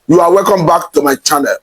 You are welcome back to my channel.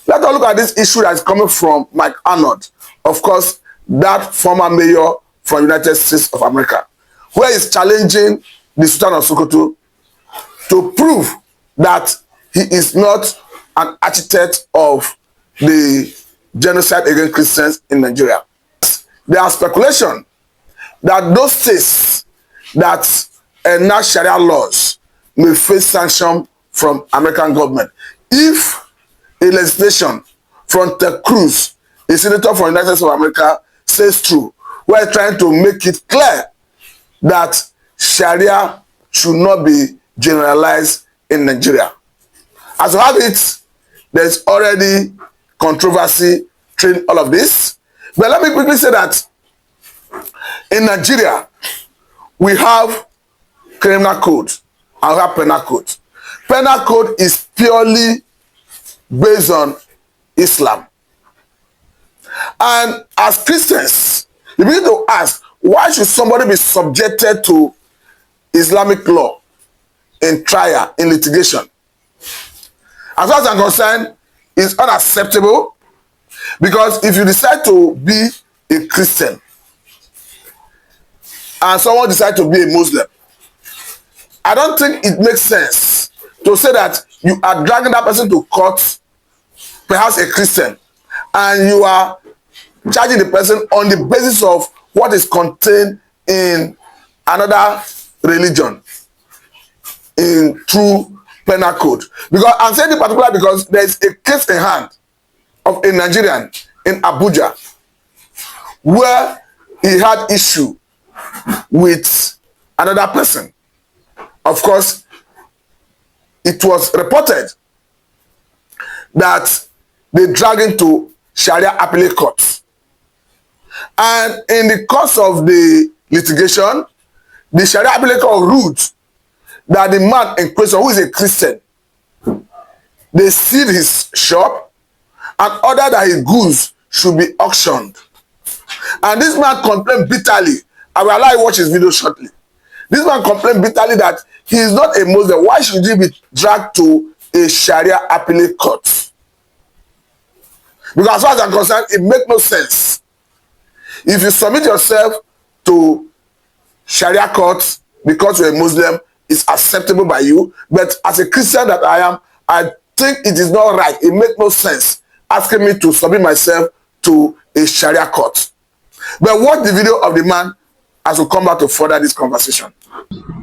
Let us look at this issue that is coming from Mike Arnold, of course, that former mayor from United States of America, where he's challenging the Sultan of Sokoto to prove that he is not an architect of the genocide against Christians in Nigeria. There are speculation that those states that enact Sharia laws may face sanction from American government if a legislation from Ted Cruz, a senator from the United States of America, says true. We're trying to make it clear that Sharia should not be generalized in Nigeria. As we have it, there's already controversy in all of this. But let me quickly say that in Nigeria, we have criminal code and we have penal code. Penal code is purely based on Islam. And as Christians, you begin to ask, why should somebody be subjected to Islamic law in trial, in litigation? As far as I'm concerned, it's unacceptable, because if you decide to be a Christian and someone decides to be a Muslim, I don't think it makes sense to say that you are dragging that person to court, perhaps a Christian, and you are charging the person on the basis of what is contained in another religion in true penal code. Because I'm saying in particular because there is a case in hand of a Nigerian in Abuja where he had issue with another person. Of course, it was reported that they dragged him to Sharia appellate court. And in the course of the litigation, the Sharia appellate court ruled that the man in question, who is a Christian, they sealed his shop and ordered that his goods should be auctioned. And this man complained bitterly. I will allow you to watch his video shortly. This man complained bitterly that he is not a Muslim. Why should he be dragged to a Sharia appellate court? Because as far as I'm concerned, it makes no sense. If you submit yourself to Sharia court because you're a Muslim, it's acceptable by you. But as a Christian that I am, I think it is not right. It makes no sense asking me to submit myself to a Sharia court. But watch the video of the man as we come back to further this conversation.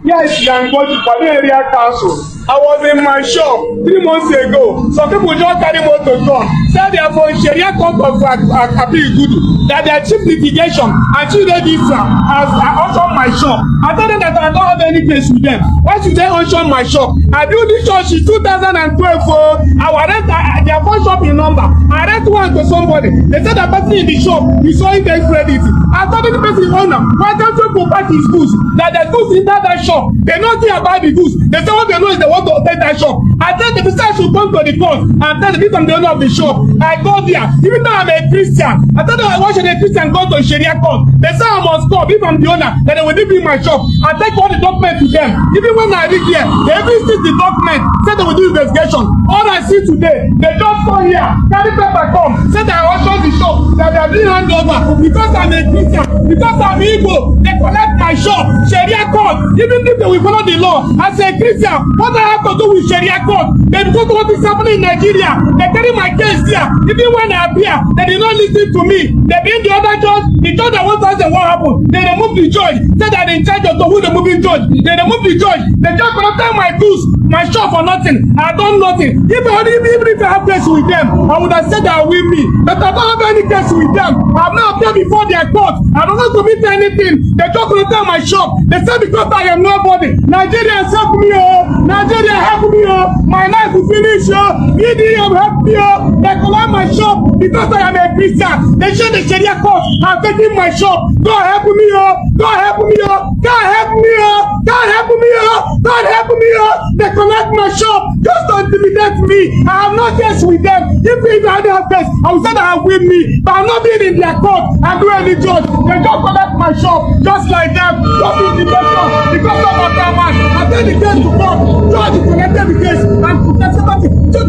Yes, Yangoji, for the area council. I was in my shop 3 months ago. Some people just carry motor come. Said they are from Sharia court of Akapi Gudu. That their chief litigation and chief registrar has auctioned my shop. I told them that I don't have any case with them. Why should they auction my shop? I built this shop in 2012. I rent their phone shop in number. I rent one to somebody. They said that person in the shop is showing their credit. I told the person owner, why don't you go back his goods? That the goods in that shop. They know nothing about the goods. They say what they know is they want to take that shop. I tell them the person should come to the court and tell them I'm the owner of the shop. I go there. Even though I'm a Christian, I tell them why should a Christian go to Sharia court? They say I must come if I'm the owner, then they will give me my shop. I take all the documents to them. Even when I reach there, they even see the document, say they will do investigation. All I see today, they just come here, carry paper come, say that I auction the shop, that they are doing handover because I'm a Christian, because I'm Igbo, they collect my shop, Sharia court. Even if they will follow the law, as a Christian, what I have to do with Sharia court? They go to what is happening in Nigeria. They carry my case here. Even when I appear, they did not listen to me. They bring the other judge, the judge that wants to ask them what happened. They remove the judge, say that they in charge of who the moving judge. They remove the judge. The judge collected my goods, my shop for nothing. I done nothing. Even if I have case with them, I would have said that with me. But I don't have any case with them. I have not appeared before their court. I don't want to commit anything. They just collected my shop. They said because I am nobody. Nigeria help me, oh. Nigeria help me, oh. My life will finish, oh. EDM help me, oh. They collect my shop because I am a Christian. They show the Sharia court. I'm taking my shop. God help me, oh. God help me, oh. God help me, oh. God help me, oh. God help me, oh. They collect my shop just to intimidate me. I have no case with them. If I don't have case, I will say that I'm with me. But I'm not being in their court. I'm doing any judge. They just collect my shop just like them. Just intimidation because of that man. I tell the case to God. Judge collected the case and protected it.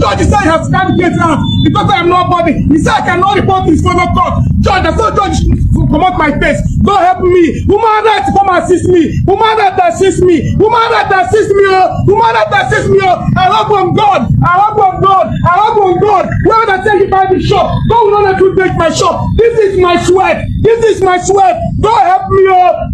judge has carried case out because I am nobody. He said I cannot report his fellow court. Judge, I saw judge come out my face. God help me. Woman right come assist me. Woman right assist me. Woman right assist me. Woman right assist me. I hope on God. I hope on God. I hope on God. Where I say you buy the shop, God will not let you take my shop. This is my sweat. This is my sweat. God help me.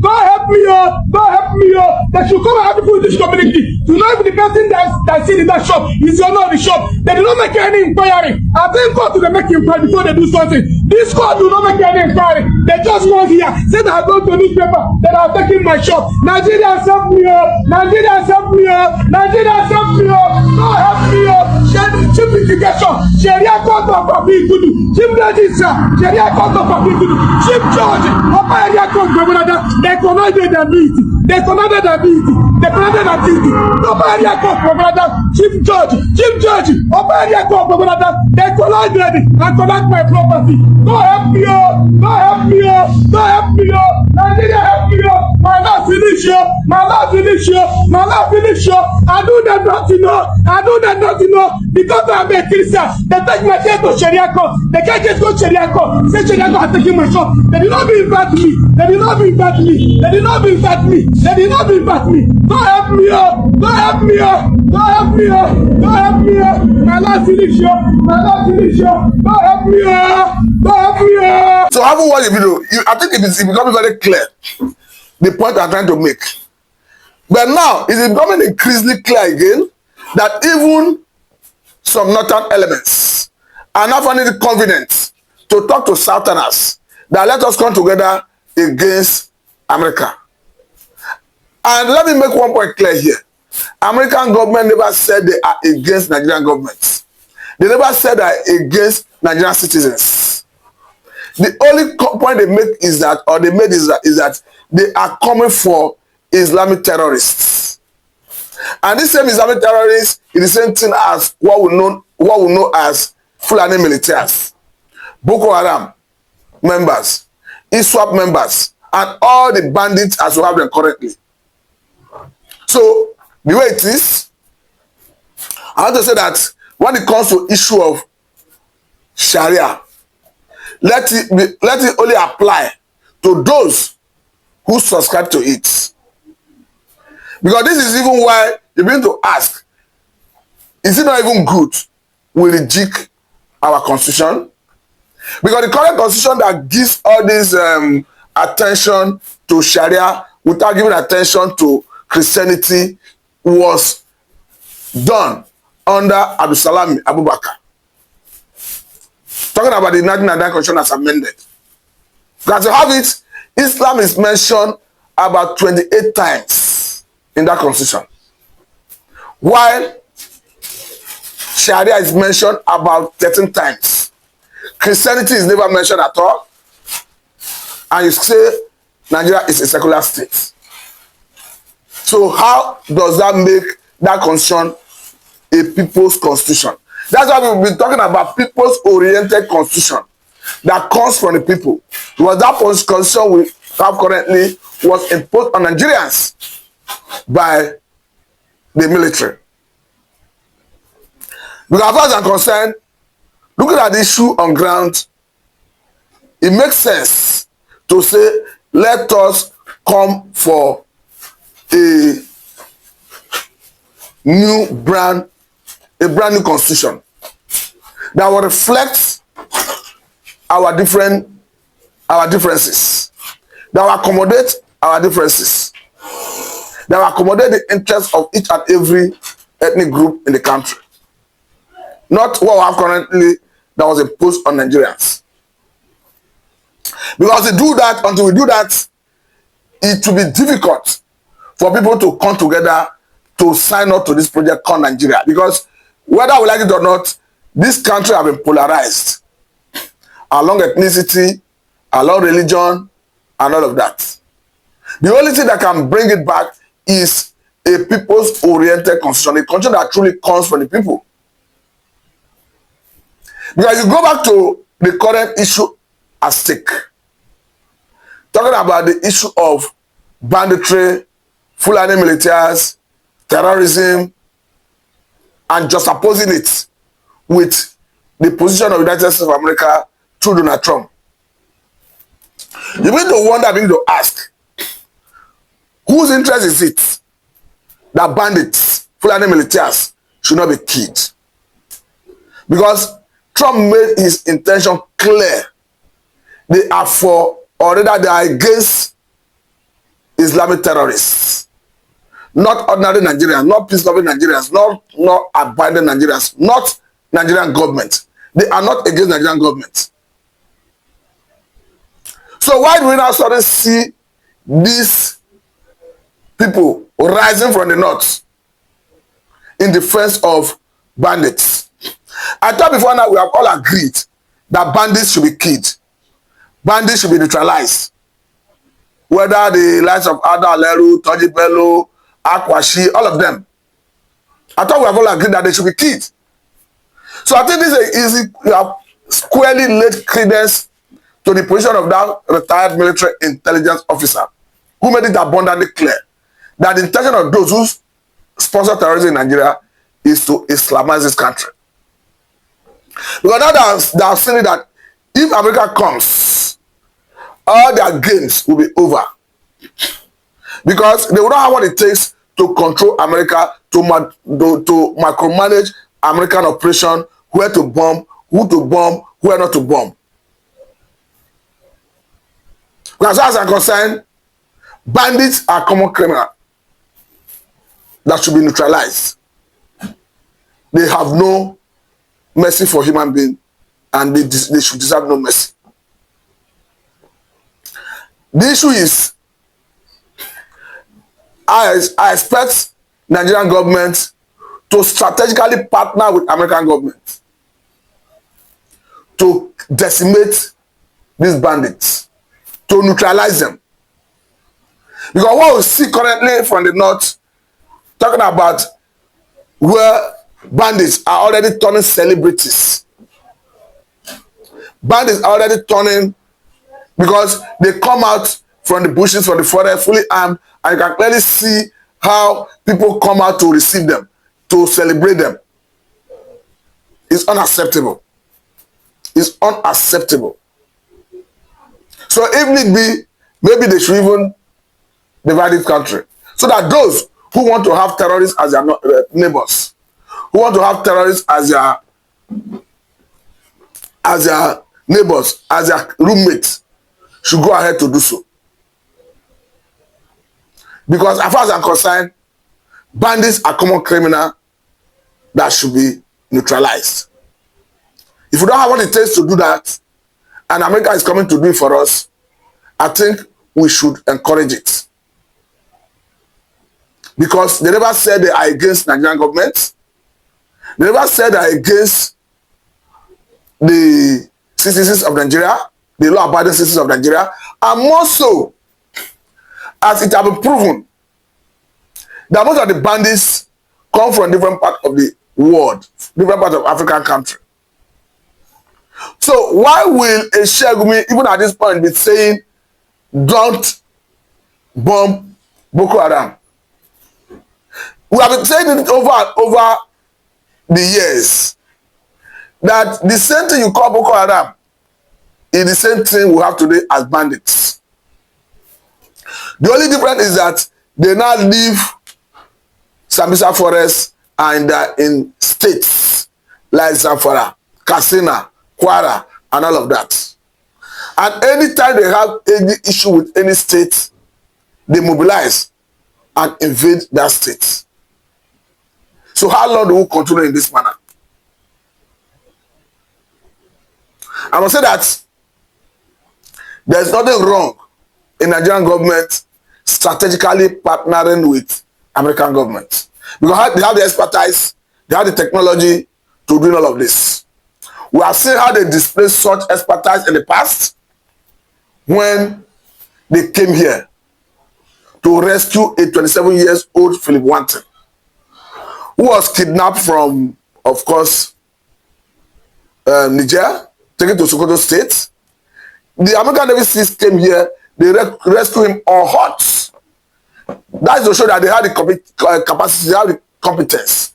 God help me. God help me. That you come and have people in this community to know if the person that sit in that shop is the owner of the shop. They do not make any inquiry. I think God to make inquiry before they do something. This court do not make any inquiry. They just go here, say that I go to newspaper, that I'm taking my shop. Nigeria help me. Nigeria help me. Nigeria help me. God help me. Chief litigation, Sharia court of Abigudu, Chief Registrar, Sharia court of Abigudu, Chief Judge, Upper Area Court, they commanded the meeting. They commanded the meeting. They commanded the meeting. Upper Area Court, Chief Judge, Upper Area Court, they collided and collect my property. God help me. God help me. God help me. Nigeria help me. My life finish here. My life finish here. My life finish here. I do that nothing. I do that nothing. Because I'm a Christian, they take my case to Sharia court. They can't just go to Sharia court. Say Sharia court are taking my shop. They did not invite me. They did not invite me. They did not invite me. They did not invite me. God help me. God help me. God help me. God help me. My life finish here. My life finish here. God help me. God help me. So having watched the video, I think it becomes very clear the point I'm trying to make. But now it's becoming increasingly clear again that even some northern elements are now finding it convenient to talk to Southerners that let us come together against America. And let me make one point clear here. American government never said they are against Nigerian government. They never said they are against Nigerian citizens. The only point they make is that, or they made is that they are coming for Islamic terrorists. And this same Islamic terrorists is the same thing as what we know as Fulani militias, Boko Haram members, ISWAP members, and all the bandits as we have them currently. So the way it is, I want to say that when it comes to issue of Sharia, let it only apply to those who subscribe to it. Because this is even why you begin to ask, is it not even good we reject our constitution? Because the current constitution that gives all this attention to Sharia without giving attention to Christianity was done under Abdulsalam Abubakar. Talking about the 1999 constitution as amended. Because you have it, Islam is mentioned about 28 times in that constitution, while Sharia is mentioned about 13 times. Christianity is never mentioned at all, and you say Nigeria is a secular state. So how does that make that constitution a people's constitution? That's why we've been talking about people's oriented constitution that comes from the people. Because that constitution we have currently was imposed on Nigerians by the military. Because as far as I'm concerned, looking at the issue on ground, it makes sense to say, let us come for a brand new constitution that will reflect our differences, that will accommodate our differences, that will accommodate the interests of each and every ethnic group in the country. Not what we have currently that was imposed on Nigerians. Because until we do that, it will be difficult for people to come together to sign up to this project called Nigeria. Because whether we like it or not, this country has been polarized along ethnicity, along religion, and all of that. The only thing that can bring it back is a people's-oriented constitution, a constitution that truly comes from the people. Because you go back to the current issue at stake, talking about the issue of banditry, Fulani militias, terrorism, and just opposing it with the position of the United States of America through Donald Trump. You begin to wonder, begin to ask, whose interest is it that bandits, Fulani militias, should not be killed? Because Trump made his intention clear. They are for, or rather they are against Islamic terrorists. Not ordinary Nigerians, not peace-loving Nigerians, not abiding Nigerians, not Nigerian government. They are not against Nigerian government. So why do we now suddenly see these people rising from the north in defense of bandits? I thought before now we have all agreed that bandits should be killed. Bandits should be neutralized. Whether the likes of Ada Aleru, Toji Bello, Akwashi, all of them. I thought we have all agreed that they should be killed. So I think this is easy. You have squarely laid credence to the position of that retired military intelligence officer who made it abundantly clear that the intention of those who sponsor terrorism in Nigeria is to Islamize this country. Because now they have seen that if America comes, all their games will be over. Because they will not have what it takes to control America, to micromanage American operation, where to bomb, who to bomb, where not to bomb. Because as far as I'm concerned, bandits are common criminals that should be neutralized. They have no mercy for human beings, and they should deserve no mercy. The issue is, I expect Nigerian government to strategically partner with American government to decimate these bandits, to neutralize them. Because what we see currently from the north, talking about where bandits are already turning celebrities. Bandits are already turning, because they come out from the bushes, from the forest, fully armed, and you can clearly see how people come out to receive them, to celebrate them. It's unacceptable. It's unacceptable. So if need be, maybe they should even divide this country, so that those who want to have terrorists as their neighbors, who want to have terrorists as their neighbors, as their roommates, should go ahead to do so. Because as far as I'm concerned, bandits are common criminals that should be neutralized. If we don't have what it takes to do that, and America is coming to do it for us, I think we should encourage it. Because they never said they are against Nigerian government. They never said they are against the citizens of Nigeria, the law-abiding citizens of Nigeria, and more so, as it has been proven, that most of the bandits come from different parts of the world, different parts of African country. So why will a Shegumi, even at this point, be saying, don't bomb Boko Haram? We have been saying it over and over the years, that the same thing you call Boko Haram is the same thing we have today as bandits. The only difference is that they now leave Sambisa Forest and they're in states like Zamfara, Katsina, Kwara, and all of that. And anytime they have any issue with any state, they mobilize and invade that state. So how long do we continue in this manner? I must say that there's nothing wrong in Nigerian government strategically partnering with American government. Because they have the expertise, they have the technology to do all of this. We have seen how they display such expertise in the past when they came here to rescue a 27-year-old Philip Wanton, who was kidnapped from, of course, Niger, taken to Sokoto State. The American Navy SEALs came here, they rescued him on hot. That is to show that they have the capacity, they have the competence.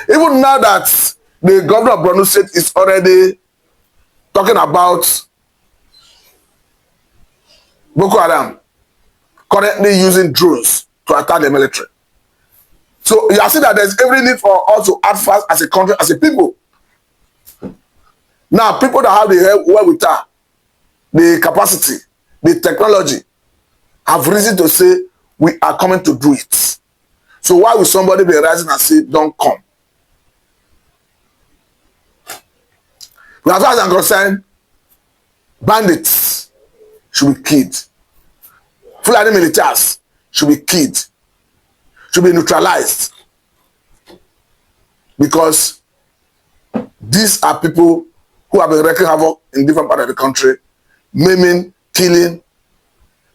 Even now that the governor of Borno State is already talking about Boko Haram currently using drones to attack the military. So you are seeing that there's every need for us to act fast as a country, as a people. Now, people that have the wherewithal, the capacity, the technology, have reason to say we are coming to do it. So why will somebody be rising and say, don't come? As far as I'm concerned, bandits should be killed. Fulani militaries should be killed, should be neutralized. Because these are people who have been wreaking havoc in different parts of the country, maiming, killing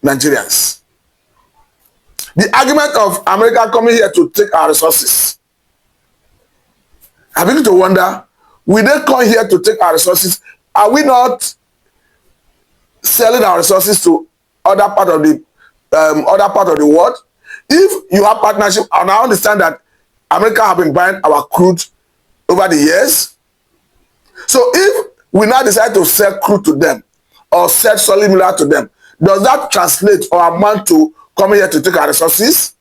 Nigerians. The argument of America coming here to take our resources, I begin to wonder, will they come here to take our resources? Are we not selling our resources to other part of the world? If you have partnership, and I understand that America have been buying our crude over the years. So if we now decide to sell crude to them or sell solid mineral to them, does that translate or amount to coming here to take our resources?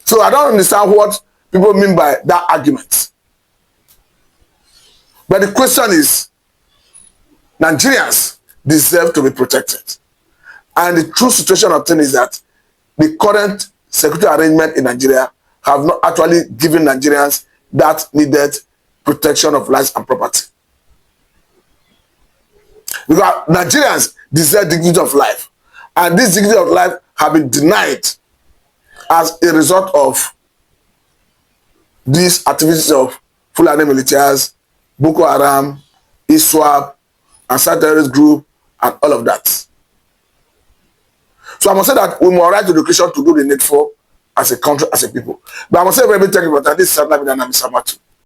So I don't understand what people mean by that argument. But the question is, Nigerians deserve to be protected. And the true situation of things is that the current security arrangement in Nigeria have not actually given Nigerians that needed protection of lives and property. Because Nigerians deserve dignity of life. And this dignity of life have been denied as a result of these activities of Fulani militias, Boko Haram, ISWAP, and terrorist group, and all of that. So I must say that we must write education to do the needful as a country, as a people. But I must say very big thank you for that. This is Samatu.